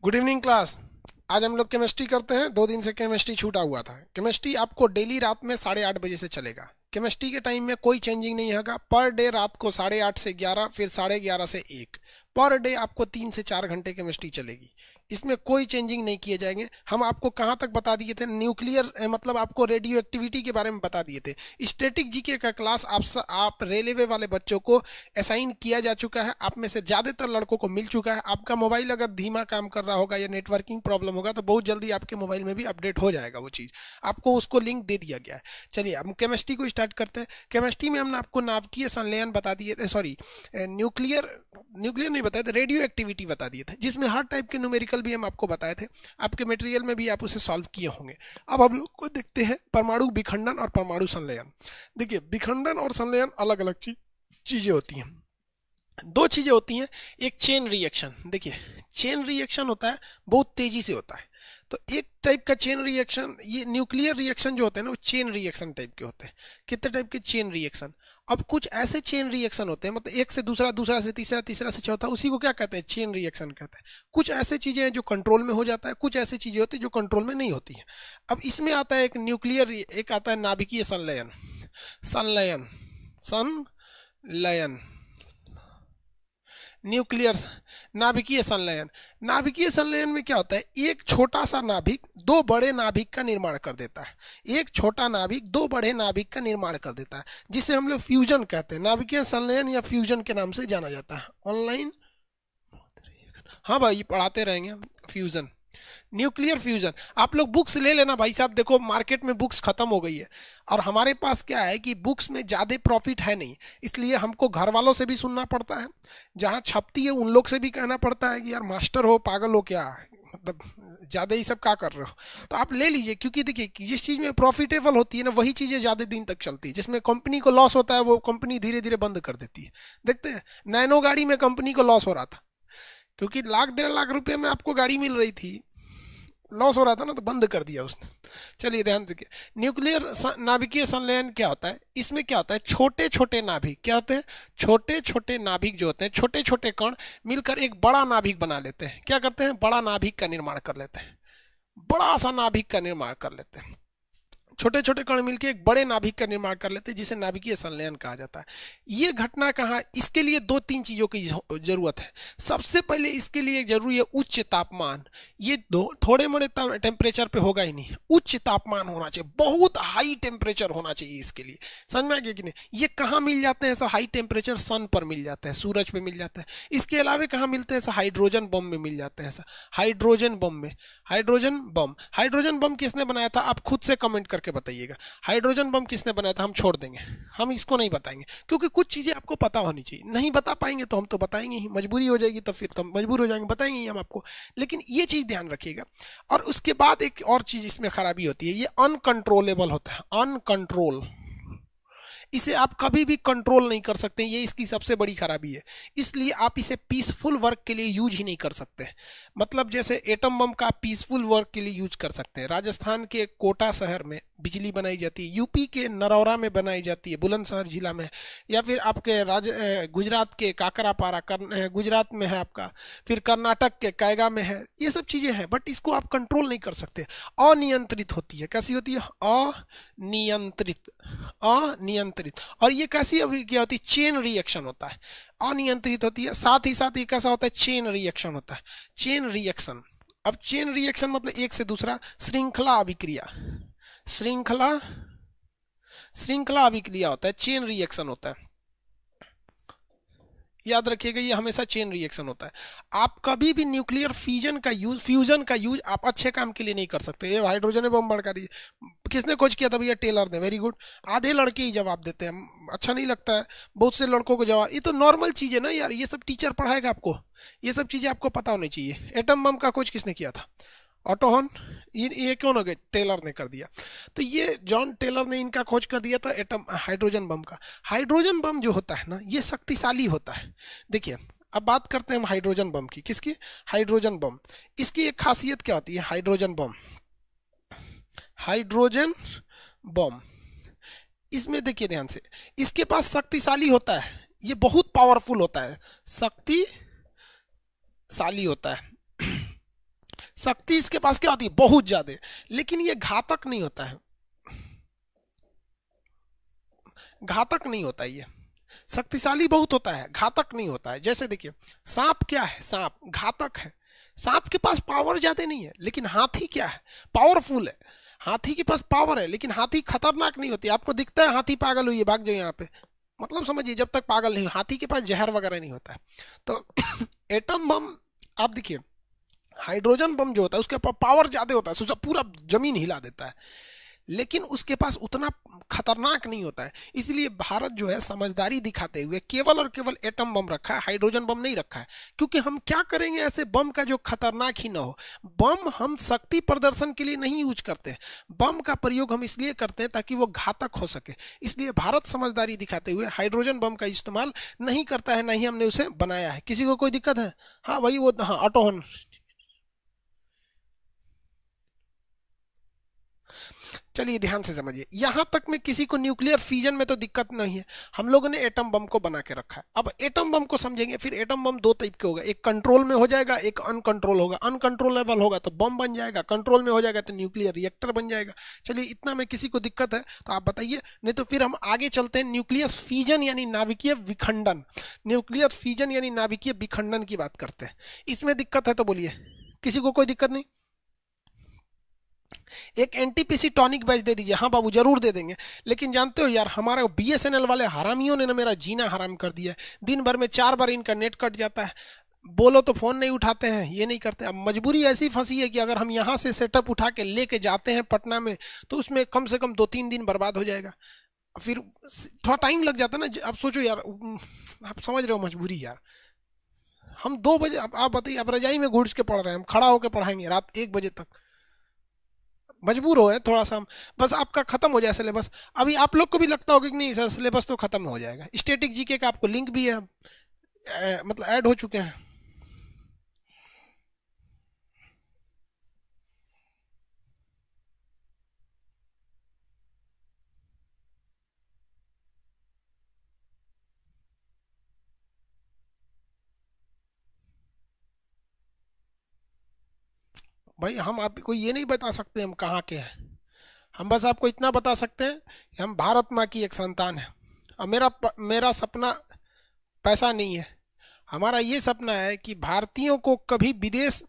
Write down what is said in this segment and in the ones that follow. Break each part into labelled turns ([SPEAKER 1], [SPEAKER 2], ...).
[SPEAKER 1] Good evening class. आज हम लोग केमिस्ट्री करते हैं। 2 दिन से केमिस्ट्री छूटा हुआ था। केमिस्ट्री आपको डेली रात में 8:30 बजे से चलेगा। केमिस्ट्री के टाइम में कोई चेंजिंग नहीं होगा। पर डे रात को 8:30 से 11, फिर 11:30 से 1, पर डे आपको 3 से 4 घंटे केमिस्ट्री चलेगी। इसमें कोई चेंजिंग नहीं किए जाएंगे। हम आपको कहाँ तक बता दिए थे, न्यूक्लियर मतलब आपको रेडियो एक्टिविटी के बारे में बता दिए थे। स्टैटिक जीके का क्लास आप रेलवे वाले बच्चों को असाइन किया जा चुका है। आप में से ज़्यादातर लड़कों को मिल चुका है। आपका मोबाइल अगर धीमा काम कर रहा होगा या नेटवर्किंग प्रॉब्लम होगा तो बहुत जल्दी आपके मोबाइल में भी अपडेट हो जाएगा वो चीज़। आपको उसको लिंक दे दिया गया है। चलिए अब केमिस्ट्री को स्टार्ट करते हैं। केमिस्ट्री में हमने आपको नाभिकीय संलयन बता दिए थे, सॉरी न्यूक्लियर न्यूक्लियर नहीं बताए थे, रेडियो एक्टिविटी बता दिए थे, जिसमें हर टाइप के न्यूमेरिकल भी हम आपको बताए थे। आपके मटेरियल में भी आप उसे सॉल्व किए होंगे। अब हम लोग को देखते हैं परमाणु विखंडन और परमाणु संलयन। देखिए, विखंडन और संलयन अलग अलग चीज़ें होती हैं। 2 चीज़ें होती हैं। एक चेन रिएक्शन। देखिए, चेन रिएक्शन होता है, बहुत तेज़ी से होता है। तो एक टाइप का चेन रिएक्शन, ये न्यूक्लियर रिएक्शन जो होते हैं ना, वो चेन रिएक्शन टाइप के होते हैं। कितने टाइप के चेन रिएक्शन? अब कुछ ऐसे चेन रिएक्शन होते हैं, मतलब एक से दूसरा, दूसरा से तीसरा, तीसरा से चौथा, उसी को क्या कहते हैं? चेन रिएक्शन कहते हैं। कुछ ऐसे चीज़ें हैं जो कंट्रोल में हो जाता है, कुछ ऐसी चीज़ें होती हैं जो कंट्रोल में नहीं होती हैं। अब इसमें आता है एक न्यूक्लियर, एक आता है नाभिकीय संलयन। संलयन, संलयन, न्यूक्लियर, नाभिकीय संलयन। नाभिकीय संलयन में क्या होता है? एक छोटा सा नाभिक 2 बड़े नाभिक का निर्माण कर देता है। एक छोटा नाभिक 2 बड़े नाभिक का निर्माण कर देता है, जिसे हम लोग फ्यूजन कहते हैं। नाभिकीय संलयन या फ्यूजन के नाम से जाना जाता है। ऑनलाइन, हाँ भाई, पढ़ाते रहेंगे। Fusion, nuclear fusion. आप लोग बुक्स ले लेना भाई साहब। देखो, मार्केट में बुक्स खत्म हो गई है और हमारे पास क्या है कि बुक्स में ज़्यादा प्रॉफिट है नहीं, इसलिए हमको घर वालों से भी सुनना पड़ता है। जहाँ छपती है उन लोग से भी कहना पड़ता है कि यार मास्टर हो, पागल हो क्या, मतलब ज़्यादा ही सब क्या कर रहे हो। तो आप ले लीजिए, क्योंकि देखिए जिस चीज़ में प्रॉफिटेबल होती है ना, वही चीज़ें ज़्यादा दिन तक चलती है। जिसमें कंपनी को लॉस होता है वो कंपनी धीरे धीरे बंद कर देती है। देखते हैं, नैनो गाड़ी में कंपनी को लॉस हो रहा था, क्योंकि 1,00,000 1,50,000 रुपये में आपको गाड़ी मिल रही थी, लॉस हो रहा था ना, तो बंद कर दिया उसने। चलिए ध्यान देखिए, न्यूक्लियर नाभिकीय संलयन क्या होता है? इसमें क्या होता है? छोटे छोटे नाभिक क्या होते हैं? छोटे छोटे नाभिक जो होते हैं, छोटे छोटे कण मिलकर एक बड़ा नाभिक बना लेते हैं। क्या करते हैं? बड़ा नाभिक का निर्माण कर लेते हैं। बड़ा सा नाभिक का निर्माण कर लेते हैं। छोटे छोटे कण मिलकर एक बड़े नाभिक का निर्माण कर लेते हैं, जिसे नाभिकीय संलयन कहा जाता है। ये घटना कहाँ? इसके लिए 2-3 चीज़ों की जरूरत है। सबसे पहले इसके लिए जरूरी है उच्च तापमान। ये दो थोड़े मोड़े टेम्परेचर पे होगा ही नहीं, उच्च तापमान होना चाहिए, बहुत हाई टेम्परेचर होना चाहिए इसके लिए। समझ में आ गया कि नहीं? ये कहाँ मिल जाते हैं ऐसा हाई टेम्परेचर? सन पर मिल जाते हैं, सूरज पे मिल जाता है। इसके अलावा कहाँ मिलते हैं ऐसा? हाइड्रोजन बम में मिल जाते हैं ऐसा। हाइड्रोजन बम में, हाइड्रोजन बम, हाइड्रोजन बम किसने बनाया था? आप खुद से कमेंट करके बताइएगा। हाइड्रोजन बम किसने बनाया था? हम छोड़ देंगे, हम इसको नहीं बताएंगे, क्योंकि कुछ चीज़ें आपको पता होनी चाहिए। नहीं बता पाएंगे तो हम तो बताएंगे ही, मजबूरी हो जाएगी, तो फिर तो हम मजबूर हो जाएंगे, बताएंगे ही हम आपको। लेकिन ये चीज़ ध्यान रखिएगा। और उसके बाद एक और चीज़ इसमें खराबी होती है, ये अनकंट्रोलेबल होता है। अनकंट्रोल, इसे आप कभी भी कंट्रोल नहीं कर सकते, ये इसकी सबसे बड़ी खराबी है। इसलिए आप इसे पीसफुल वर्क के लिए यूज ही नहीं कर सकते। मतलब जैसे एटम बम का पीसफुल वर्क के लिए यूज कर सकते हैं। राजस्थान के कोटा शहर में बिजली बनाई जाती है, यूपी के नरौरा में बनाई जाती है, बुलंदशहर जिला में, या फिर आपके गुजरात के काकरापारा गुजरात में है आपका, फिर कर्नाटक के कैगा में है। ये सब चीज़ें हैं, बट इसको आप कंट्रोल नहीं कर सकते। अनियंत्रित होती है। कैसी होती है? अनियंत्रित, अनियंत्रित। और ये कैसी अभिक्रिया होती है? चेन रिएक्शन होता है। अनियंत्रित होती है, साथ ही साथ ये कैसा होता है? चेन रिएक्शन होता है। चेन रिएक्शन, अब चेन रिएक्शन मतलब एक से दूसरा, श्रृंखला अभिक्रिया, श्रृंखला, श्रृंखला अभिक्रिया होता है, चेन रिएक्शन होता है। याद रखिएगा, ये हमेशा चेन रिएक्शन होता है। आप कभी भी न्यूक्लियर फ्यूजन का यूज आप अच्छे काम के लिए नहीं कर सकते। ये हाइड्रोजन बम भड़का दीजिए, किसने खोज किया था? भैया टेलर ने। Very good. आधे लड़के ही जवाब देते हैं, अच्छा नहीं लगता है बहुत से लड़कों को जवाब। ये तो नॉर्मल चीज़ है ना यार, ये सब टीचर पढ़ाएगा आपको, ये सब चीज़ें आपको पता होनी चाहिए। एटम बम का खोज किसने किया था? ऑटोहन। ये कौन हो गए? टेलर ने कर दिया। तो ये जॉन टेलर ने इनका खोज कर दिया था, एटम हाइड्रोजन बम का। हाइड्रोजन बम जो होता है ना, ये शक्तिशाली होता है। देखिए, अब बात करते हैं हम हाइड्रोजन बम की। किसकी? Hydrogen bomb. इसकी एक खासियत क्या होती है? हाइड्रोजन बम, हाइड्रोजन बम, इसमें देखिए ध्यान से, इसके पास शक्तिशाली होता है, ये बहुत पावरफुल होता है, शक्तिशाली होता है। शक्ति इसके पास क्या होती है, बहुत ज्यादा, लेकिन ये घातक नहीं होता है, घातक नहीं होता ये, शक्तिशाली बहुत होता है, घातक नहीं होता है। जैसे देखिए सांप क्या है, सांप घातक है, सांप के पास पावर ज्यादा नहीं है, लेकिन हाथी क्या है, पावरफुल है, हाथी के पास पावर है, लेकिन हाथी खतरनाक नहीं होती। आपको दिखता है हाथी पागल हुई है भाग जाओ यहाँ पे, मतलब समझिए जब तक पागल नहीं, हाथी के पास जहर वगैरह नहीं होता है। तो एटम बम आप देखिए, हाइड्रोजन बम जो होता है उसके पास पावर ज्यादा होता है, पूरा जमीन हिला देता है, लेकिन उसके पास उतना खतरनाक नहीं होता है। इसलिए भारत जो है समझदारी दिखाते हुए केवल और केवल एटम बम रखा है, हाइड्रोजन बम नहीं रखा है। क्योंकि हम क्या करेंगे ऐसे बम का जो खतरनाक ही ना हो। बम हम शक्ति प्रदर्शन के लिए नहीं यूज करते, बम का प्रयोग हम इसलिए करते हैं ताकि वो घातक हो सके। इसलिए भारत समझदारी दिखाते हुए हाइड्रोजन बम का इस्तेमाल नहीं करता है, नहीं हमने उसे बनाया है। किसी को कोई दिक्कत है? हाँ वही वो, हाँ ऑटोहन। चलिए ध्यान से समझिए, यहां तक में किसी को न्यूक्लियर फ्यूजन में तो दिक्कत नहीं है, हम लोगों ने एटम बम को बना के रखा है। अब एटम बम को समझेंगे, फिर एटम बम दो टाइप के होगा, एक कंट्रोल में हो जाएगा, एक अनकंट्रोल होगा। अनकंट्रोलेबल होगा तो बम बन जाएगा, कंट्रोल में हो जाएगा तो न्यूक्लियर रिएक्टर बन जाएगा। चलिए इतना में किसी को दिक्कत है तो आप बताइए, नहीं तो फिर हम आगे चलते हैं न्यूक्लियर फ्यूजन यानी नाभिकीय विखंडन। न्यूक्लियर फ्यूजन यानी नाभिकीय विखंडन की बात करते हैं। इसमें दिक्कत है तो बोलिए, किसी को कोई दिक्कत नहीं? एक एनटीपीसी टॉनिक बैच दे दीजिए। हाँ बाबू जरूर दे देंगे, लेकिन जानते हो यार हमारा बीएसएनएल वाले हरामियों ने ना मेरा जीना हराम कर दिया है। दिन भर में 4 बार इनका नेट कट जाता है, बोलो तो फोन नहीं उठाते हैं, ये नहीं करते। अब मजबूरी ऐसी फंसी है कि अगर हम यहाँ से सेटअप उठा के लेके जाते हैं पटना में तो उसमें कम से कम 2-3 दिन बर्बाद हो जाएगा, फिर थोड़ा टाइम लग जाता है ना। अब सोचो यार, आप समझ रहे हो मजबूरी यार। हम 2 बजे, आप बताइए, आप रजाई में घुस के पढ़ रहे हैं, हम खड़ा होकर पढ़ाएंगे रात 1 बजे तक, मजबूर हो है थोड़ा सा हम, बस आपका खत्म हो जाए सिलेबस। अभी आप लोग को भी लगता होगा कि नहीं सर सिलेबस तो खत्म हो जाएगा। स्टैटिक जीके का आपको लिंक भी है, मतलब ऐड हो चुके हैं। भाई हम आपको ये नहीं बता सकते हम कहाँ के हैं, हम बस आपको इतना बता सकते हैं कि हम भारत माँ की एक संतान है। और मेरा सपना पैसा नहीं है, हमारा ये सपना है कि भारतीयों को कभी विदेश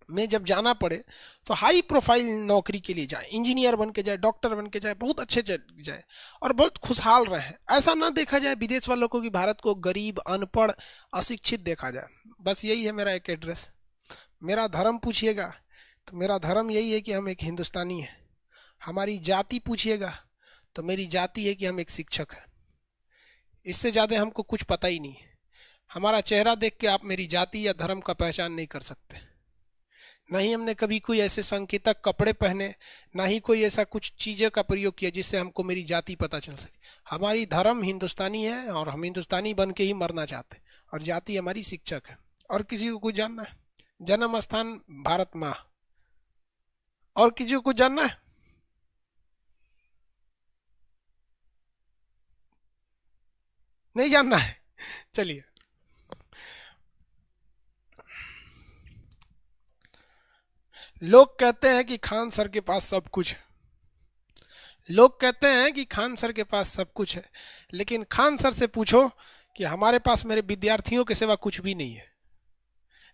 [SPEAKER 1] में जब जाना पड़े तो हाई प्रोफाइल नौकरी के लिए जाए, इंजीनियर बन के जाए, डॉक्टर बन के जाए, बहुत अच्छे जाए और बहुत खुशहाल रहे। ऐसा ना देखा जाए विदेश वालों को कि भारत को गरीब, अनपढ़, अशिक्षित देखा जाए। बस यही है मेरा एक एड्रेस। मेरा धर्म पूछिएगा तो मेरा धर्म यही है कि हम एक हिंदुस्तानी हैं। हमारी जाति पूछिएगा तो मेरी जाति है कि हम एक शिक्षक हैं। इससे ज़्यादा हमको कुछ पता ही नहीं। हमारा चेहरा देख के आप मेरी जाति या धर्म का पहचान नहीं कर सकते। ना ही हमने कभी कोई ऐसे संकेतक कपड़े पहने, ना ही कोई ऐसा कुछ चीज़ों का प्रयोग किया जिससे हमको मेरी जाति पता चल सके। हमारी धर्म हिंदुस्तानी है और हम हिंदुस्तानी बन के ही मरना चाहते हैं, और जाति हमारी शिक्षक है। और किसी को कुछ जानना है? जन्म स्थान भारत माँ। और किसी को कुछ जानना है? नहीं जानना है? चलिए, लोग कहते हैं कि खान सर के पास सब कुछ है, लोग कहते हैं कि खान सर के पास सब कुछ है, लेकिन खान सर से पूछो कि हमारे पास मेरे विद्यार्थियों के सिवा कुछ भी नहीं है।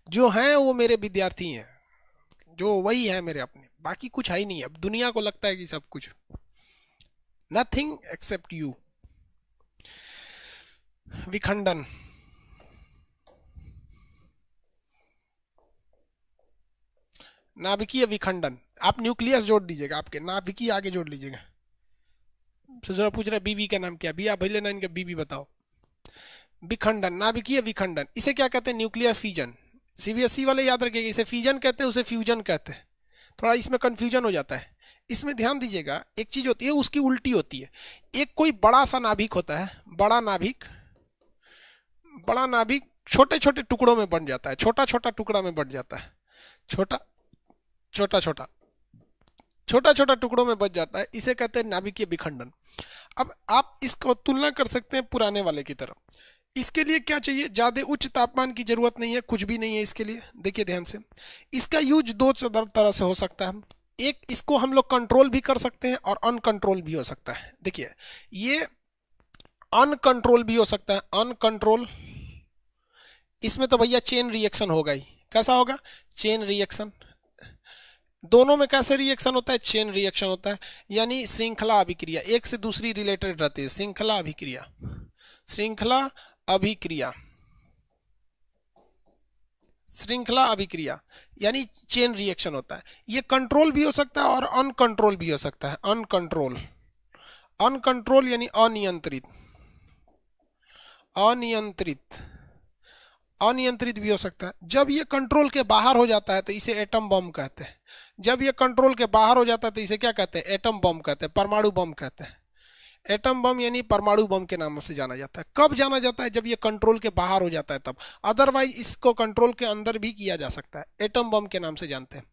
[SPEAKER 1] जो हैं वो मेरे विद्यार्थी हैं, जो वही है मेरे अपने, बाकी कुछ है ही नहीं। अब दुनिया को लगता है कि सब कुछ, नथिंग एक्सेप्ट यू। विखंडन, नाभिकीय विखंडन। आप न्यूक्लियस जोड़ दीजिएगा, आपके नाभिकीय आगे जोड़ लीजिएगा। जरा पूछ रहे बीबी का नाम क्या, बिया भैले ना इनका बीबी बताओ। विखंडन, नाभिकीय विखंडन, इसे क्या कहते हैं? Nuclear fusion. सीबीएसई वाले याद रखिएगा, इसे फ्यूजन कहते हैं, उसे फ्यूजन कहते हैं। थोड़ा इसमें कंफ्यूजन हो जाता है। इसमें ध्यान दीजिएगा, एक चीज होती है उसकी उल्टी होती है। एक कोई बड़ा सा नाभिक होता है, बड़ा नाभिक, बड़ा नाभिक छोटे छोटे टुकड़ों में बन जाता है, छोटा छोटा टुकड़ा में बन जाता है, छोटा छोटा छोटा छोटा छोटा टुकड़ों में बच जाता है, इसे कहते हैं नाभिकीय विखंडन। अब आप इसको तुलना कर सकते हैं पुराने वाले की तरफ। इसके लिए क्या चाहिए, ज्यादा उच्च तापमान की जरूरत नहीं है, कुछ भी नहीं है इसके लिए। देखिए ध्यान से, इसका यूज दो तरह से हो सकता है। एक, इसको हम लोग कंट्रोल भी कर सकते हैं और अनकंट्रोल भी हो सकता है। देखिए ये अनकंट्रोल भी हो सकता है, अनकंट्रोल, इसमें तो भैया चेन रिएक्शन होगा ही। कैसा होगा, चेन रिएक्शन। दोनों में कैसे रिएक्शन होता है, चेन रिएक्शन होता है, यानी श्रृंखला अभिक्रिया, एक से दूसरी रिलेटेड रहती है, श्रृंखला अभिक्रिया, श्रृंखला अभिक्रिया, श्रृंखला अभिक्रिया यानी चेन रिएक्शन होता है। ये कंट्रोल भी हो सकता है और अनकंट्रोल भी हो सकता है, अनकंट्रोल, अनकंट्रोल यानी अनियंत्रित, अनियंत्रित, अनियंत्रित भी हो सकता है। जब ये कंट्रोल के बाहर हो जाता है तो इसे एटम बम कहते हैं। जब ये कंट्रोल के बाहर हो जाता है तो इसे क्या कहते हैं, एटम बम कहते हैं, परमाणु बम कहते हैं। एटम बम यानी परमाणु बम के नाम से जाना जाता है। कब जाना जाता है, जब ये कंट्रोल के बाहर हो जाता है तब, अदरवाइज इसको कंट्रोल के अंदर भी किया जा सकता है। एटम बम के नाम से जानते हैं।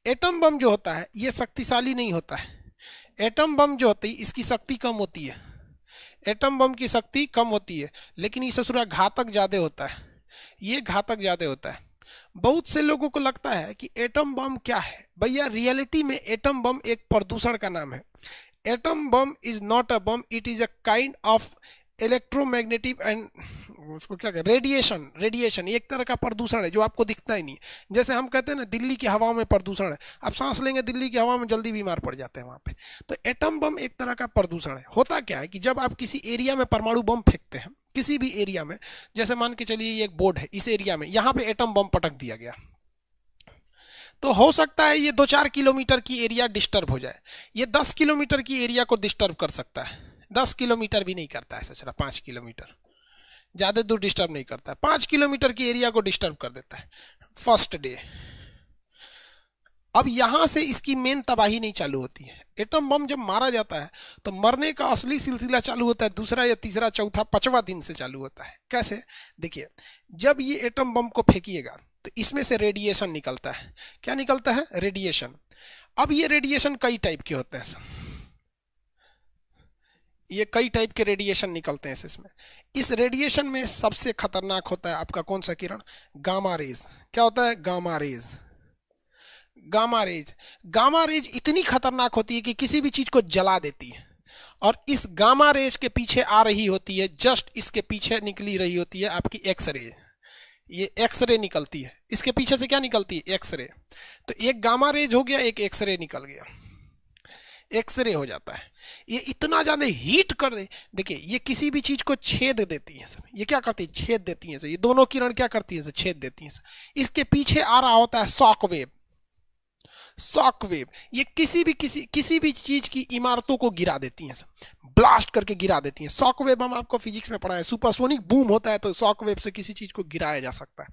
[SPEAKER 1] एटम बम जो होता है ये शक्तिशाली नहीं होता है। एटम बम जो होती है इसकी शक्ति कम होती है, एटम बम की शक्ति कम होती है, लेकिन ये ससुरा घातक ज्यादा होता है, ये घातक ज्यादा होता है। बहुत से लोगों को लगता है कि एटम बम क्या है, भैया रियलिटी में एटम बम एक प्रदूषण का नाम है। Atom bomb is not a bomb, it is a kind of electromagnetic and उसको क्या कहते हैं, रेडिएशन, रेडिएशन एक तरह का प्रदूषण है जो आपको दिखता ही नहीं। जैसे हम कहते हैं ना दिल्ली की हवा में प्रदूषण है, आप सांस लेंगे दिल्ली की हवा में जल्दी बीमार पड़ जाते हैं वहां पे। तो एटम बम एक तरह का प्रदूषण है। होता क्या है कि जब आप किसी एरिया में परमाणु बम फेंकते हैं, किसी भी एरिया में, जैसे मान के चलिए ये एक बोर्ड है, इस एरिया में यहाँ पे एटम बम पटक दिया गया, तो हो सकता है ये 2-4 किलोमीटर की एरिया डिस्टर्ब हो जाए। ये 10 किलोमीटर की एरिया को डिस्टर्ब कर सकता है, 10 किलोमीटर भी नहीं करता है सचरा, 5 किलोमीटर, ज्यादा दूर डिस्टर्ब नहीं करता है, 5 किलोमीटर की एरिया को डिस्टर्ब कर देता है फर्स्ट डे। अब यहां से इसकी मेन तबाही नहीं चालू होती है। एटम बम जब मारा जाता है तो मरने का असली सिलसिला चालू होता है दूसरा या तीसरा चौथा 5वां दिन से चालू होता है। कैसे, देखिए जब ये एटम बम को फेंकिएगा तो इसमें से रेडिएशन निकलता है। क्या निकलता है, रेडिएशन। अब ये रेडिएशन कई टाइप के होते हैं, ये कई टाइप के रेडिएशन निकलते हैं इसमें। इस रेडिएशन में सबसे खतरनाक होता है आपका कौन सा किरण, गामा रेज। क्या होता है, gamma rays. Gamma rays, gamma rays इतनी खतरनाक होती है कि किसी भी चीज को जला देती है। और इस गामा रेज के पीछे आ रही होती है, जस्ट इसके पीछे निकली रही होती है आपकी एक्स रे। ये एक्स रे निकलती है, इसके पीछे से क्या निकलती है, एक्स रे। तो एक गामा रेज हो गया, एक एक्स रे निकल गया, एक्सरे हो जाता है। ये इतना ज्यादा हीट कर दे, देखिए ये किसी भी चीज को छेद देती है। ये क्या करती है, छेद देती है। ये दोनों किरण क्या करती है, छेद देती है। इसके पीछे आ रहा होता है शॉक वेव, शॉक वेव। ये किसी भी चीज की इमारतों को गिरा देती हैं, ब्लास्ट करके गिरा देती हैं। शॉक वेव हम आपको फिजिक्स में पढ़ा है, सुपरसोनिक बूम होता है तो शॉक वेव से किसी चीज को गिराया जा सकता है।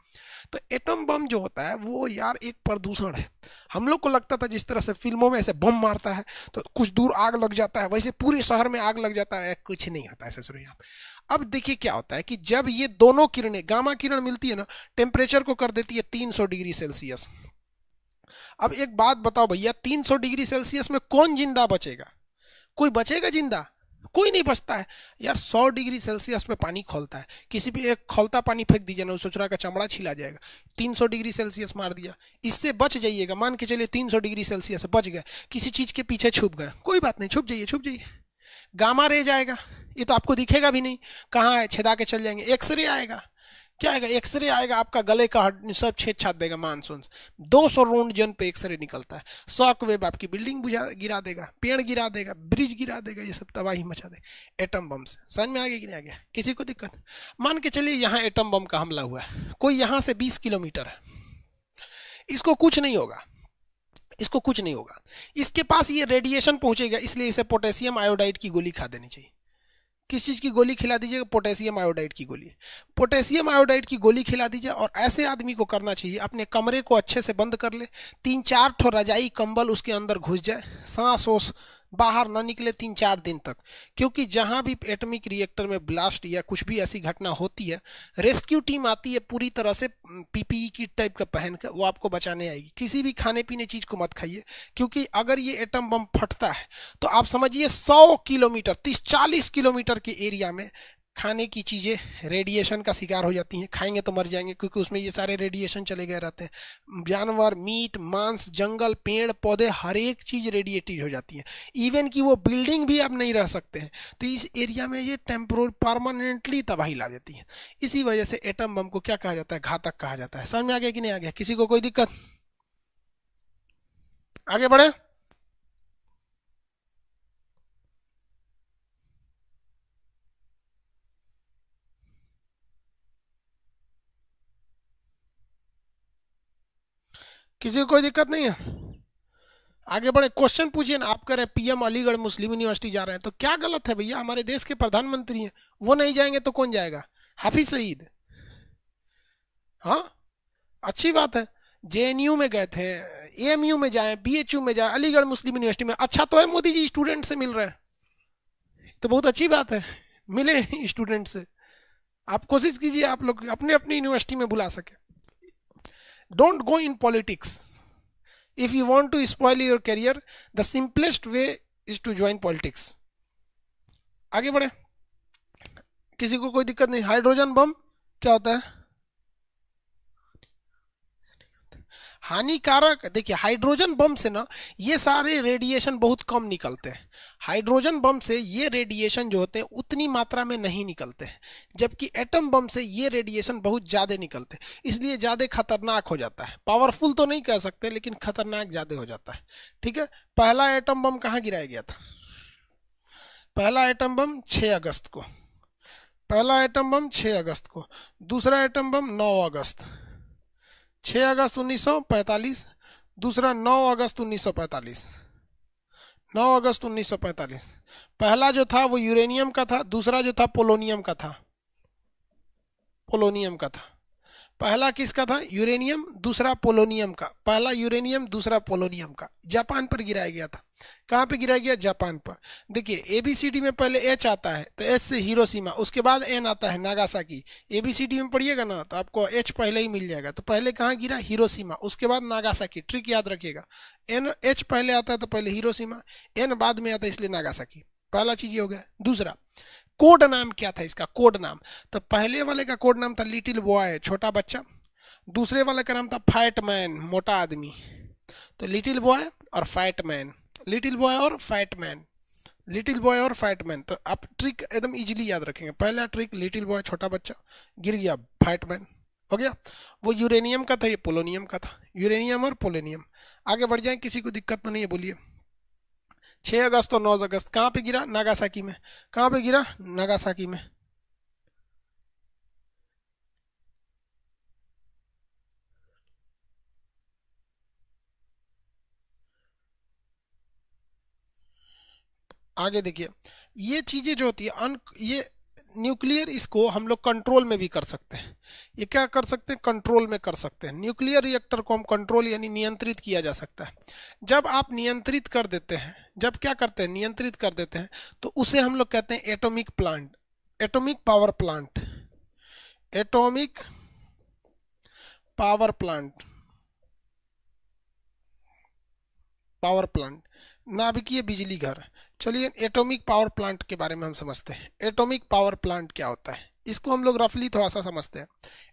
[SPEAKER 1] तो एटम बम जो होता है वो यार एक प्रदूषण है। हम लोग को लगता था जिस तरह से फिल्मों में ऐसे बम मारता है तो कुछ दूर आग लग जाता है, वैसे पूरे शहर में आग लग जाता है, कुछ नहीं होता ऐसे। सुनिए अब देखिए क्या होता है कि जब ये दोनों किरणें, गामा किरण मिलती है ना, टेम्परेचर को कर देती है 300 डिग्री सेल्सियस। अब एक बात बताओ भैया, 300 डिग्री सेल्सियस में कौन जिंदा बचेगा, कोई बचेगा जिंदा, कोई नहीं बचता है यार। 100 डिग्री सेल्सियस में पानी खौलता है, किसी भी एक खौलता पानी फेंक दीजिए ना, उस चुचरा का चमड़ा छिला जाएगा। 300 डिग्री सेल्सियस मार दिया, इससे बच जाइएगा। मान के चलिए 300 डिग्री सेल्सियस बच गए, किसी चीज के पीछे छुप गए, कोई बात नहीं, छुप जाइए छुप जाइए। गामा रे जाएगा, ये तो आपको दिखेगा भी नहीं, कहाँ है, छेदा के चल जाएंगे। एक्सरे आएगा, क्या आएगा, एक्सरे आएगा, आपका गले का सब छेद छाद देगा, मानसून 200 रोंटजन पे एक्सरे निकलता है। शॉक वेव आपकी बिल्डिंग गिरा देगा, पेड़ गिरा देगा, ब्रिज गिरा देगा, ये सब तबाही मचा देगा एटम बम से। समझ में आ गया कि नहीं आ गया, किसी को दिक्कत। मान के चलिए यहाँ एटम बम का हमला हुआ है, कोई यहाँ से 20 किलोमीटर है, इसको कुछ नहीं होगा, इसको कुछ नहीं होगा, इसके पास ये रेडिएशन पहुंचेगा, इसलिए इसे पोटेशियम आयोडाइड की गोली खा देनी चाहिए। किस चीज की गोली खिला दीजिएगा, पोटेशियम आयोडाइड की गोली। पोटेशियम आयोडाइड की गोली खिला दीजिए। और ऐसे आदमी को करना चाहिए, अपने कमरे को अच्छे से बंद कर ले, 3-4 ठो रजाई कंबल उसके अंदर घुस जाए, सांस ओस बाहर ना निकले 3-4 दिन तक। क्योंकि जहां भी एटॉमिक रिएक्टर में ब्लास्ट या कुछ भी ऐसी घटना होती है, रेस्क्यू टीम आती है पूरी तरह से पीपीई किट टाइप का पहन कर, वो आपको बचाने आएगी। किसी भी खाने पीने चीज को मत खाइए, क्योंकि अगर ये एटम बम फटता है तो आप समझिए 100 किलोमीटर 30-40 किलोमीटर के एरिया में खाने की चीज़ें रेडिएशन का शिकार हो जाती हैं, खाएंगे तो मर जाएंगे क्योंकि उसमें ये सारे रेडिएशन चले गए रहते हैं। जानवर, मीट, मांस, जंगल, पेड़ पौधे, हर एक चीज़ रेडिएटिव हो जाती है। इवन कि वो बिल्डिंग भी अब नहीं रह सकते हैं। तो इस एरिया में ये टेम्पोररी परमानेंटली तबाही ला देती है। इसी वजह से एटम बम को क्या कहा जाता है? घातक कहा जाता है। समझ में आ गया कि नहीं आ गया? किसी को कोई दिक्कत? आगे बढ़े। किसी को कोई दिक्कत नहीं है? आगे बढ़े। क्वेश्चन पूछिए ना। आप कह रहे हैं पीएम अलीगढ़ मुस्लिम यूनिवर्सिटी जा रहे हैं, तो क्या गलत है भैया? हमारे देश के प्रधानमंत्री हैं, वो नहीं जाएंगे तो कौन जाएगा? हाफिज सईद। हाँ, अच्छी बात है। जेएनयू में गए थे, एएमयू में जाए, बीएचयू में जाए, अलीगढ़ मुस्लिम यूनिवर्सिटी में। अच्छा तो है मोदी जी स्टूडेंट से मिल रहे हैं, तो बहुत अच्छी बात है। मिले स्टूडेंट से। आप कोशिश कीजिए आप लोग अपने अपनी यूनिवर्सिटी में बुला सके। Don't go in politics. If you want to spoil your career, the simplest way is to join politics. आगे बढ़े। किसी को कोई दिक्कत नहीं? हाइड्रोजन बम क्या होता है? हानिकारक। देखिए हाइड्रोजन बम से ना ये सारे रेडिएशन बहुत कम निकलते हैं। हाइड्रोजन बम से ये रेडिएशन जो होते हैं उतनी मात्रा में नहीं निकलते हैं, जबकि एटम बम से ये रेडिएशन बहुत ज़्यादा निकलते हैं, इसलिए ज़्यादा खतरनाक हो जाता है। पावरफुल तो नहीं कह सकते, लेकिन खतरनाक ज़्यादा हो जाता है। ठीक है। पहला एटम बम कहाँ गिराया गया था? पहला एटम बम 6 अगस्त को। पहला एटम बम 6 अगस्त को। दूसरा एटम बम 9 अगस्त। 6 अगस्त 1945। दूसरा 9 अगस्त 1945। 9 अगस्त 1945। पहला जो था वो यूरेनियम का था, दूसरा जो था पोलोनियम का था। पोलोनियम का था। पहला किसका था? यूरेनियम, दूसरा पोलोनियम का। पहला यूरेनियम, दूसरा पोलोनियम का। जापान पर गिराया गया था। कहाँ पे गिराया गया? जापान पर। देखिए एबीसीडी में पहले एच आता है, तो एच से हिरोशिमा, उसके बाद एन आता है नागासाकी। एबीसीडी में पढ़िएगा ना तो आपको एच पहले ही मिल जाएगा। तो पहले कहाँ गिरा? हिरोशिमा, उसके बाद नागासाकी। ट्रिक याद रखिएगा। एन एच पहले आता है तो पहले हिरोशिमा, एन बाद में आता है इसलिए नागासाकी। पहला चीज ये हो गया। दूसरा, कोड नाम क्या था इसका? कोड नाम, तो पहले वाले का कोड नाम था लिटिल बॉय, छोटा बच्चा। दूसरे वाले का नाम था फैट मैन, मोटा आदमी। तो लिटिल बॉय और फैट मैन, लिटिल बॉय और फैट मैन, लिटिल बॉय और फैट मैन। तो आप ट्रिक एकदम इजीली याद रखेंगे। पहला ट्रिक लिटिल बॉय, छोटा बच्चा, गिर गया फैट मैन, हो गया। वो यूरेनियम का था, ये पोलोनियम का था। यूरेनियम और पोलोनियम। आगे बढ़ जाए, किसी को दिक्कत तो नहीं है? बोलिए। 6 अगस्त और 9 अगस्त कहाँ पे गिरा? नागासाकी में। कहाँ पे गिरा? नागासाकी में। आगे देखिए, ये चीजें जो होती है ये न्यूक्लियर, इसको हम लोग कंट्रोल में भी कर सकते हैं। ये क्या कर सकते हैं? कंट्रोल में कर सकते हैं। न्यूक्लियर रिएक्टर को हम कंट्रोल यानी नियंत्रित किया जा सकता है। जब आप नियंत्रित कर देते हैं, जब क्या करते हैं? नियंत्रित कर देते हैं, तो उसे हम लोग कहते हैं atomic plant, atomic power plant, atomic power plant, power plant, नाभिकीय बिजली घर। चलिए एटॉमिक पावर प्लांट के बारे में हम समझते हैं। एटॉमिक पावर प्लांट क्या होता है, इसको हम लोग रफली थोड़ा सा समझते हैं।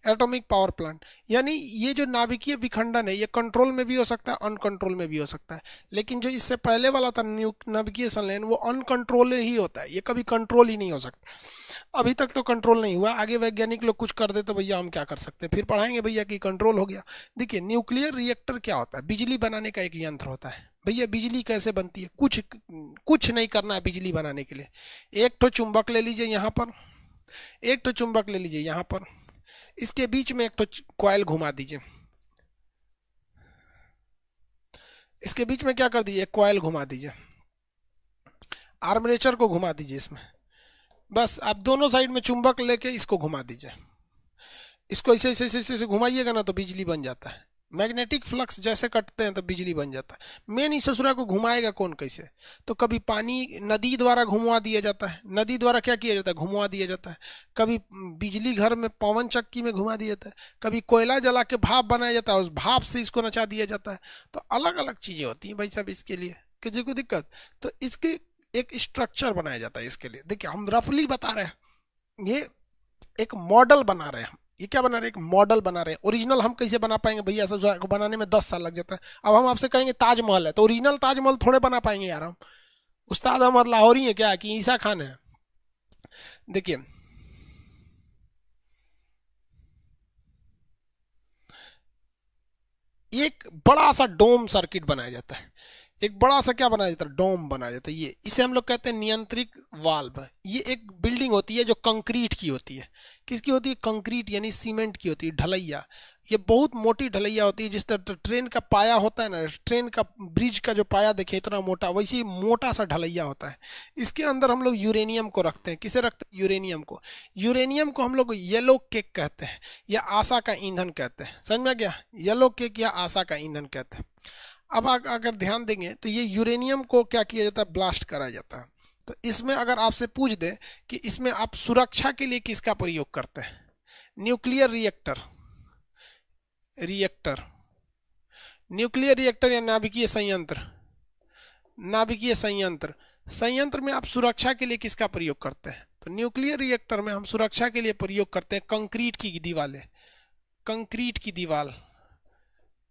[SPEAKER 1] एटॉमिक पावर प्लांट यानी ये जो नाभिकीय विखंडन है, ये कंट्रोल में भी हो सकता है, अनकंट्रोल में भी हो सकता है। लेकिन जो इससे पहले वाला था नाभिकीय संलयन, वो अनकंट्रोल ही होता है, ये कभी कंट्रोल ही नहीं हो सकता। अभी तक तो कंट्रोल नहीं हुआ, आगे वैज्ञानिक लोग कुछ कर दे तो भैया हम क्या कर सकते हैं, फिर पढ़ाएंगे भैया कि कंट्रोल हो गया। देखिए न्यूक्लियर रिएक्टर क्या होता है? बिजली बनाने का एक यंत्र होता है। भैया बिजली कैसे बनती है? कुछ नहीं करना है बिजली बनाने के लिए। एक तो चुंबक ले लीजिए यहाँ पर, एक तो चुंबक ले लीजिए यहाँ पर, इसके बीच में एक तो कॉइल घुमा दीजिए, इसके बीच में क्या कर दीजिए? कॉइल घुमा दीजिए, आर्मरेचर को घुमा दीजिए इसमें। बस आप दोनों साइड में चुंबक लेके इसको घुमा दीजिए। इसको ऐसे ऐसे ऐसे ऐसे घुमाइएगा ना तो बिजली बन जाता है। मैग्नेटिक फ्लक्स जैसे कटते हैं तो बिजली बन जाता है। मेन इस ससुरा को घुमाएगा कौन कैसे? तो कभी पानी नदी द्वारा घुमवा दिया जाता है, नदी द्वारा क्या किया जाता है? घुमवा दिया जाता है। कभी बिजली घर में पवन चक्की में घुमा दिया जाता है, कभी कोयला जला के भाप बनाया जाता है, उस भाप से इसको नचा दिया जाता है। तो अलग अलग चीजें होती हैं भाई साहब इसके लिए, किसी को दिक्कत? तो इसके एक स्ट्रक्चर बनाया जाता है इसके लिए। देखिए हम रफली बता रहे हैं, ये एक मॉडल बना रहे हैं हम। ये क्या बना रहे हैं? एक मॉडल बना रहे हैं। ओरिजिनल हम कैसे बना पाएंगे भैया? ऐसा बनाने में 10 साल लग जाता है। अब हम आपसे कहेंगे ताजमहल है, तो ओरिजिनल ताजमहल थोड़े बना पाएंगे यार हम। उस्ताद अहमद लाहौरी है क्या कि ईसा खान है? देखिए, एक बड़ा सा डोम सर्किट बनाया जाता है। एक बड़ा सा क्या बनाया जाता है? डोम बनाया जाता है। ये इसे हम लोग कहते हैं नियंत्रित वाल्व। ये एक बिल्डिंग होती है जो कंक्रीट की होती है। किसकी होती है? कंक्रीट यानी सीमेंट की होती है, ढलैया। ये बहुत मोटी ढलैया होती है। जिस तरह ट्रेन का पाया होता है ना, ट्रेन का ब्रिज का जो पाया देखे इतना मोटा, वैसे ही मोटा सा ढलैया होता है। इसके अंदर हम लोग यूरेनियम को रखते हैं। किसे रखते हैं? यूरेनियम को। यूरेनियम को हम लोग येलो केक कहते हैं या आशा का ईंधन कहते हैं। समझ में गया? येलो केक या आशा का ईंधन कहते हैं। अब अगर ध्यान देंगे तो ये यूरेनियम को क्या किया जाता है? ब्लास्ट कराया जाता है। तो इसमें अगर आपसे पूछ दे कि इसमें आप सुरक्षा के लिए किसका प्रयोग करते हैं? Nuclear reactor, reactor, nuclear reactor या नाभिकीय संयंत्र। नाभिकीय संयंत्र, संयंत्र में आप सुरक्षा के लिए किसका प्रयोग करते हैं? तो न्यूक्लियर रिएक्टर में हम सुरक्षा के लिए प्रयोग करते हैं कंक्रीट की दीवारें। कंक्रीट की दीवार,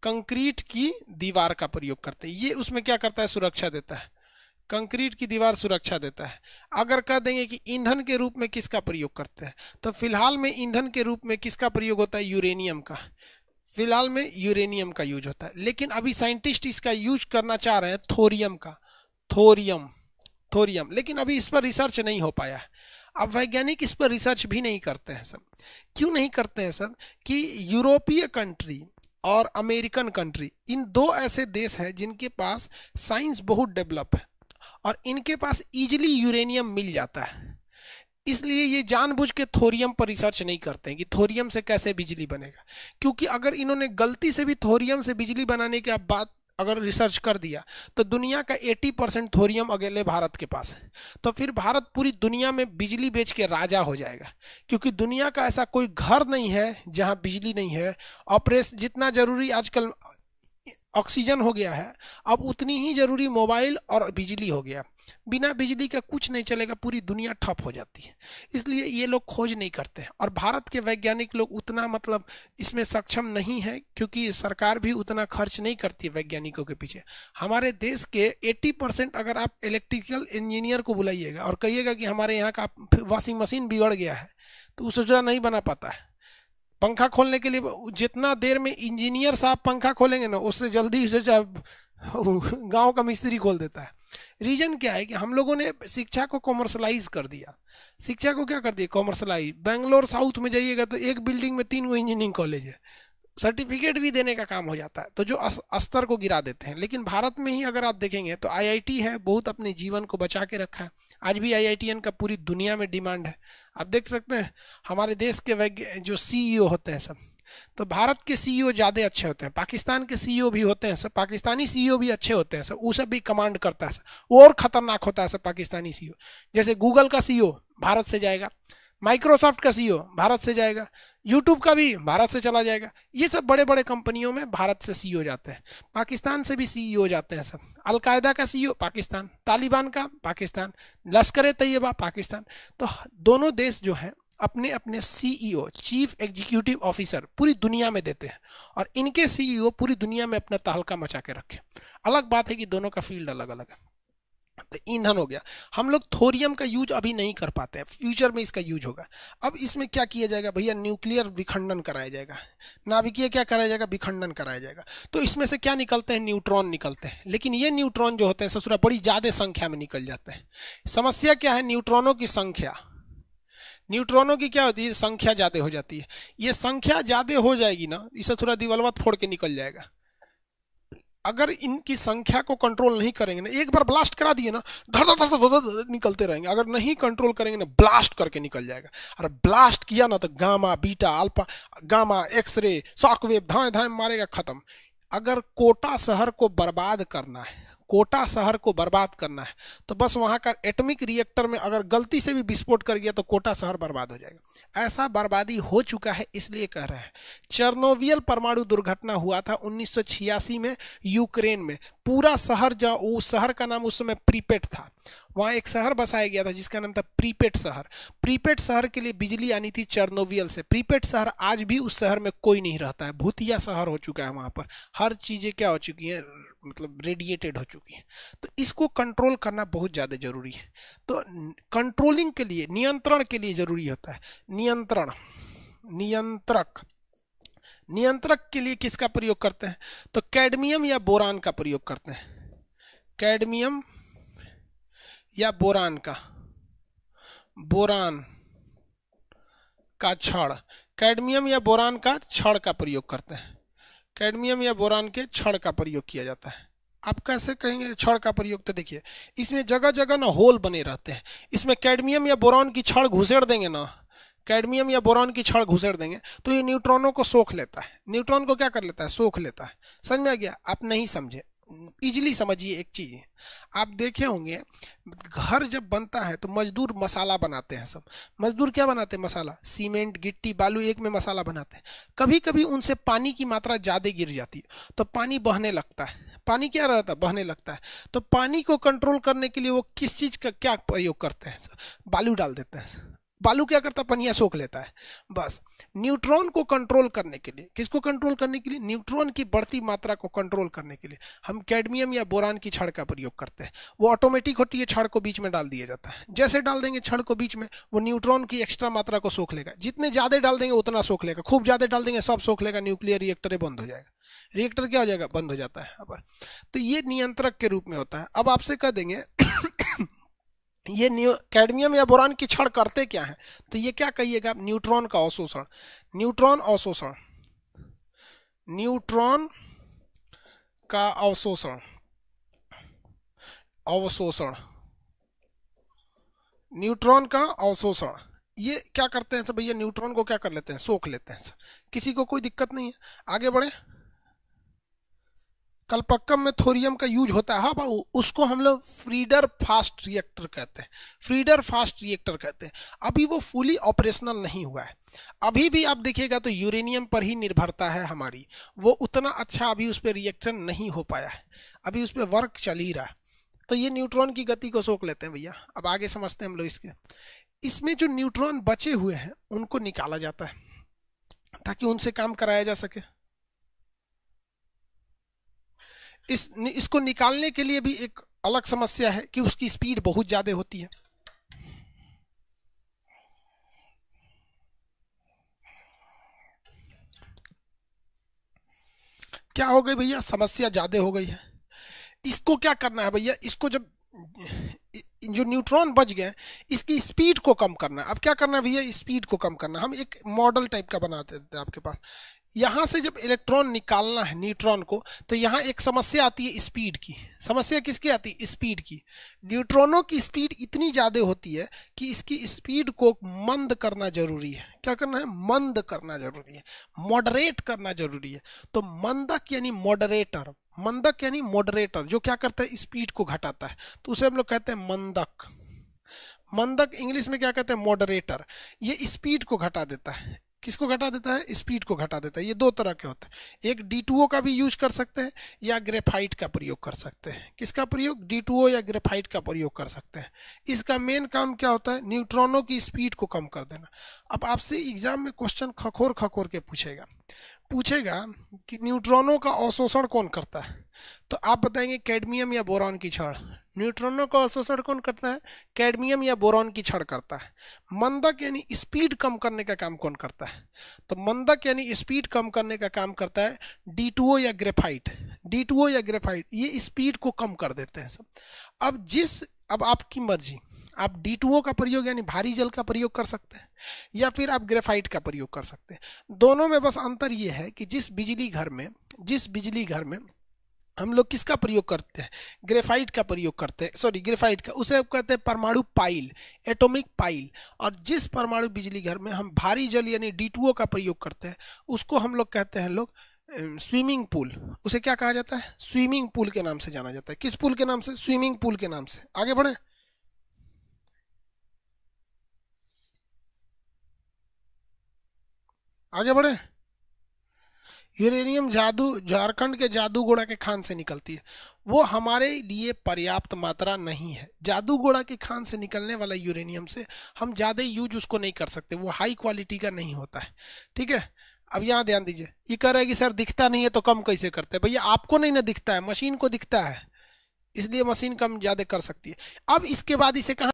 [SPEAKER 1] कंक्रीट की दीवार का प्रयोग करते हैं। ये उसमें क्या करता है? सुरक्षा देता है। कंक्रीट की दीवार सुरक्षा देता है। अगर कह देंगे कि ईंधन के रूप में किसका प्रयोग करते हैं, तो फिलहाल में ईंधन के रूप में किसका प्रयोग होता है? यूरेनियम का। फिलहाल में यूरेनियम का यूज होता है। लेकिन अभी साइंटिस्ट इसका यूज करना चाह रहे हैं थोरियम का। थोरियम, थोरियम, लेकिन अभी इस पर रिसर्च नहीं हो पाया है। अब वैज्ञानिक इस पर रिसर्च भी नहीं करते हैं सब। क्यों नहीं करते हैं सब? कि यूरोपीय कंट्री और अमेरिकन कंट्री, इन दो ऐसे देश हैं जिनके पास साइंस बहुत डेवलप है और इनके पास इजीली यूरेनियम मिल जाता है। इसलिए ये जानबूझ के थोरियम पर रिसर्च नहीं करते हैं कि थोरियम से कैसे बिजली बनेगा। क्योंकि अगर इन्होंने गलती से भी थोरियम से बिजली बनाने की बात अगर रिसर्च कर दिया तो दुनिया का 80% थोरियम अकेले भारत के पास है। तो फिर भारत पूरी दुनिया में बिजली बेच के राजा हो जाएगा। क्योंकि दुनिया का ऐसा कोई घर नहीं है जहां बिजली नहीं है। ऑपरेशन जितना जरूरी आजकल ऑक्सीजन हो गया है, अब उतनी ही जरूरी मोबाइल और बिजली हो गया। बिना बिजली का कुछ नहीं चलेगा, पूरी दुनिया ठप हो जाती है। इसलिए ये लोग खोज नहीं करते हैं और भारत के वैज्ञानिक लोग उतना मतलब इसमें सक्षम नहीं है, क्योंकि सरकार भी उतना खर्च नहीं करती है वैज्ञानिकों के पीछे। हमारे देश के 80% अगर आप इलेक्ट्रिकल इंजीनियर को बुलाइएगा और कहिएगा कि हमारे यहाँ का वॉशिंग मशीन बिगड़ गया है, तो उस सोचा नहीं बना पाता है। पंखा खोलने के लिए जितना देर में इंजीनियर साहब पंखा खोलेंगे ना, उससे जल्दी से गांव का मिस्त्री खोल देता है। रीजन क्या है कि हम लोगों ने शिक्षा को कॉमर्शलाइज कर दिया। शिक्षा को क्या कर दिया? कॉमर्शलाइज। बेंगलोर साउथ में जाइएगा तो एक बिल्डिंग में 3 इंजीनियरिंग कॉलेज है, सर्टिफिकेट भी देने का काम हो जाता है, तो जो स्तर को गिरा देते हैं। लेकिन भारत में ही अगर आप देखेंगे तो आईआईटी है, बहुत अपने जीवन को बचा के रखा है। आज भी आईआईटीएन का पूरी दुनिया में डिमांड है। आप देख सकते हैं हमारे देश के जो सीईओ होते हैं सब, तो भारत के सीईओ ज़्यादा अच्छे होते हैं। पाकिस्तान के सीईओ भी होते हैं सब, पाकिस्तानी सीईओ भी अच्छे होते हैं सब, वो सब भी कमांड करता है सब, वो और खतरनाक होता है सब पाकिस्तानी सीईओ। जैसे गूगल का सीईओ भारत से जाएगा, माइक्रोसॉफ्ट का सीईओ भारत से जाएगा, यूट्यूब का भी भारत से चला जाएगा। ये सब बड़े बड़े कंपनियों में भारत से सीईओ जाते हैं। पाकिस्तान से भी सीईओ जाते हैं सब। अलकायदा का सीईओ पाकिस्तान, तालिबान का पाकिस्तान, लश्कर तैयबा पाकिस्तान। तो दोनों देश जो हैं अपने अपने सीईओ, चीफ एग्जीक्यूटिव ऑफिसर पूरी दुनिया में देते हैं और इनके सीईओ पूरी दुनिया में अपना तहलका मचा के रखे। अलग बात है कि दोनों का फील्ड अलग अलग है। तो ईंधन हो गया। हम लोग थोरियम का यूज अभी नहीं कर पाते हैं, फ्यूचर में इसका यूज होगा। अब इसमें क्या किया जाएगा भैया? न्यूक्लियर विखंडन कराया जाएगा, नाभिकीय क्या कराया जाएगा? विखंडन कराया जाएगा। तो इसमें से क्या निकलते हैं? न्यूट्रॉन निकलते हैं। लेकिन ये न्यूट्रॉन जो होते हैं ससुरा बड़ी ज्यादा संख्या में निकल जाते हैं। समस्या क्या है? न्यूट्रॉनों की संख्या। न्यूट्रॉनों की क्या होती है? संख्या ज्यादा हो जाती है। ये संख्या ज्यादा हो जाएगी ना, इसे थोड़ा दीवालवा फोड़ के निकल जाएगा। अगर इनकी संख्या को कंट्रोल नहीं करेंगे ना, एक बार ब्लास्ट करा दिए ना, धड़ धड़ धड़ धड़ धड़ निकलते रहेंगे। अगर नहीं कंट्रोल करेंगे ना, ब्लास्ट करके निकल जाएगा। और ब्लास्ट किया ना तो gamma, beta, alpha, gamma, X-ray, shockwave धाए धाए मारेगा, खत्म। अगर कोटा शहर को बर्बाद करना है, कोटा शहर को बर्बाद करना है तो बस वहां का एटॉमिक रिएक्टर में अगर गलती से भी विस्फोट कर गया तो कोटा शहर बर्बाद हो जाएगा। ऐसा बर्बादी हो चुका है, इसलिए कह रहे हैं। चेर्नोबिल परमाणु दुर्घटना हुआ था 1986 में यूक्रेन में। पूरा शहर, जो उस शहर का नाम उस समय प्रीपेट था, वहां एक शहर बसाया गया था जिसका नाम था प्रीपेट शहर। प्रीपेट शहर के लिए बिजली आनी थी चेर्नोबिल से। प्रीपेट शहर आज भी उस शहर में कोई नहीं रहता है, भूतिया शहर हो चुका है। वहां पर हर चीजें क्या हो चुकी हैं, मतलब रेडिएटेड हो चुकी है। तो इसको कंट्रोल करना बहुत ज़्यादा जरूरी है। तो कंट्रोलिंग के लिए, नियंत्रण के लिए जरूरी होता है नियंत्रण। नियंत्रक के लिए किसका प्रयोग करते हैं? तो कैडमियम या बोरान का प्रयोग करते हैं। कैडमियम या बोरान का छड़, कैडमियम या बोरान का छड़ का प्रयोग करते हैं। कैडमियम या बोरान के छड़ का प्रयोग किया जाता है। आप कैसे कहेंगे छड़ का प्रयोग? तो देखिए, इसमें जगह जगह ना होल बने रहते हैं। इसमें कैडमियम या बोरान की छड़ घुसेड़ देंगे ना, कैडमियम या बोरान की छड़ घुसेड़ देंगे तो ये न्यूट्रॉनों को सोख लेता है। न्यूट्रॉन को क्या कर लेता है? सोख लेता है। समझ में आ गया? आप नहीं समझे, इजीली समझिए। एक चीज आप देखे होंगे, घर जब बनता है तो मजदूर मसाला बनाते हैं। सब मजदूर क्या बनाते हैं? मसाला, सीमेंट, गिट्टी, बालू एक में मसाला बनाते हैं। कभी कभी उनसे पानी की मात्रा ज्यादा गिर जाती है तो पानी बहने लगता है। पानी क्या रहता है? बहने लगता है। तो पानी को कंट्रोल करने के लिए वो किस चीज का क्या प्रयोग करते हैं? बालू डाल देते हैं। बालू क्या करता है? पनिया सोख लेता है। बस न्यूट्रॉन को कंट्रोल करने के लिए, किसको कंट्रोल करने के लिए? न्यूट्रॉन की बढ़ती मात्रा को कंट्रोल करने के लिए हम कैडमियम या बोरान की छड़ का प्रयोग करते हैं। वो ऑटोमेटिक होती है, छड़ को बीच में डाल दिया जाता है। जैसे डाल देंगे छड़ को बीच में, वो न्यूट्रॉन की एक्स्ट्रा मात्रा को सोख लेगा। जितने ज्यादा डाल देंगे उतना सोख लेगा। खूब ज्यादा डाल देंगे सब सोख लेगा, न्यूक्लियर रिएक्टर बंद हो जाएगा। रिएक्टर क्या हो जाएगा? बंद हो जाता है। तो ये नियंत्रक के रूप में होता है। अब आपसे कह देंगे ये कैडमियम या बोरान की छड़ करते क्या है? तो ये क्या कहिएगा? न्यूट्रॉन का अवशोषण। न्यूट्रॉन का अवशोषण। न्यूट्रॉन का अवशोषण ये क्या करते हैं? तो भैया न्यूट्रॉन को क्या कर लेते हैं? सोख लेते हैं। किसी को कोई दिक्कत नहीं है। आगे बढ़े। कल्पक्कम में थोरियम का यूज होता है। हाँ, उसको हम लोग फ्रीडर फास्ट रिएक्टर कहते हैं। अभी वो फुली ऑपरेशनल नहीं हुआ है। अभी भी आप देखिएगा तो यूरेनियम पर ही निर्भरता है हमारी। वो उतना अच्छा अभी उस पर रिएक्शन नहीं हो पाया है, अभी उस पर वर्क चल ही रहा है। तो ये न्यूट्रॉन की गति को सोख लेते हैं भैया। अब आगे समझते हैं हम लोग इसमें जो न्यूट्रॉन बचे हुए हैं उनको निकाला जाता है ताकि उनसे काम कराया जा सके। इसको निकालने के लिए भी एक अलग समस्या है कि उसकी स्पीड बहुत ज्यादा होती है। क्या हो गई भैया? समस्या ज्यादा हो गई है। इसको क्या करना है भैया? इसको जब जो न्यूट्रॉन बच गए इसकी स्पीड को कम करना है। अब क्या करना है भैया? स्पीड को कम करना। हम एक मॉडल टाइप का बनाते थे आपके पास। यहां से जब इलेक्ट्रॉन निकालना है न्यूट्रॉन को, तो यहां एक समस्या आती है स्पीड की। समस्या किसकी आती है? स्पीड की। न्यूट्रॉनों की स्पीड इतनी ज्यादा होती है कि इसकी स्पीड को मंद करना जरूरी है। क्या करना है? मंद करना जरूरी है, मॉडरेट करना जरूरी है। तो मंदक यानी मॉडरेटर, मंदक यानी मॉडरेटर जो क्या करता है? स्पीड को घटाता है। तो उसे हम लोग कहते हैं मंदक। मंदक इंग्लिश में क्या कहते हैं? मॉडरेटर। ये स्पीड को घटा देता है। किसको घटा देता है? स्पीड को घटा देता है। ये दो तरह के होते हैं। एक D2O का भी यूज कर सकते हैं या ग्रेफाइट का प्रयोग कर सकते हैं। किसका प्रयोग? D2O या ग्रेफाइट का प्रयोग कर सकते हैं। इसका मेन काम क्या होता है? न्यूट्रॉनों की स्पीड को कम कर देना। अब आपसे एग्जाम में क्वेश्चन खखोर के पूछेगा कि न्यूट्रॉनों का अवशोषण कौन करता है? तो आप बताएंगे कैडमियम या बोरॉन की छड़। न्यूट्रॉनों का अवशोषण कौन करता है? कैडमियम या बोरॉन की छड़ करता है। मंदक यानी स्पीड कम करने का काम कौन करता है? तो मंदक यानी स्पीड कम करने का काम करता है D2O या ग्रेफाइट। D2O या ग्रेफाइट ये स्पीड को कम कर देते हैं सब। अब आपकी मर्जी, आप D2O का प्रयोग यानी भारी जल का प्रयोग कर सकते हैं या फिर आप ग्रेफाइट का प्रयोग कर सकते हैं। दोनों में बस अंतर यह है कि जिस बिजली घर में हम लोग किसका प्रयोग करते हैं? ग्रेफाइट का प्रयोग करते हैं। सॉरी, ग्रेफाइट का, उसे कहते हैं परमाणु पाइल, एटॉमिक पाइल। और जिस परमाणु बिजली घर में हम भारी जल यानी D2O का प्रयोग करते हैं उसको हम लोग कहते हैं स्विमिंग पूल, उसे क्या कहा जाता है? स्विमिंग पूल के नाम से जाना जाता है। किस पूल के नाम से? स्विमिंग पूल के नाम से। आगे बढ़े, आगे बढ़े। यूरेनियम जादू झारखंड के जादूगोड़ा के खान से निकलती है। वो हमारे लिए पर्याप्त मात्रा नहीं है। जादूगोड़ा के खान से निकलने वाला यूरेनियम से हम ज़्यादा यूज उसको नहीं कर सकते, वो हाई क्वालिटी का नहीं होता है। ठीक है, अब यहाँ ध्यान दीजिए। ये कह रहा है कि सर दिखता नहीं है तो कम कैसे करते हैं? भैया आपको नहीं ना दिखता है, मशीन को दिखता है, इसलिए मशीन कम ज़्यादा कर सकती है। अब इसके बाद इसे कहाँ